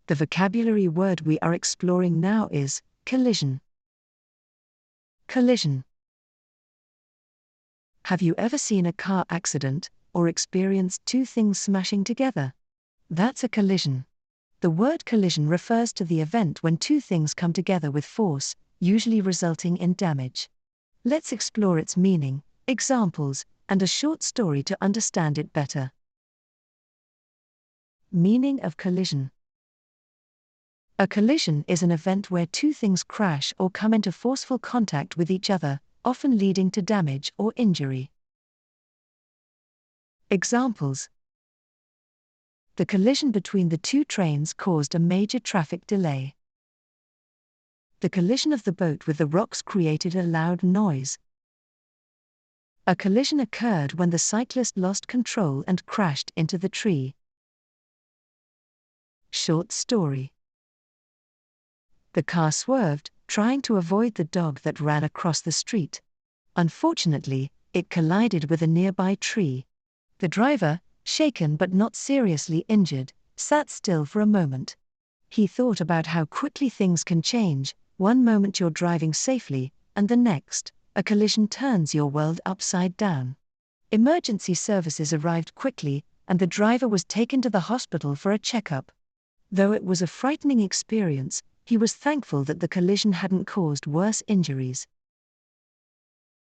The vocabulary word we are exploring now is collision. Collision. Have you ever seen a car accident, or experienced two things smashing together? That's a collision. The word collision refers to the event when two things come together with force, usually resulting in damage. Let's explore its meaning, examples, and a short story to understand it better. Meaning of collision. A collision is an event where two things crash or come into forceful contact with each other, often leading to damage or injury. Examples. The collision between the two trains caused a major traffic delay. The collision of the boat with the rocks created a loud noise. A collision occurred when the cyclist lost control and crashed into the tree. Short story. The car swerved, trying to avoid the dog that ran across the street. Unfortunately, it collided with a nearby tree. The driver, shaken but not seriously injured, sat still for a moment. He thought about how quickly things can change. One moment you're driving safely, and the next, a collision turns your world upside down. Emergency services arrived quickly, and the driver was taken to the hospital for a checkup. Though it was a frightening experience, he was thankful that the collision hadn't caused worse injuries.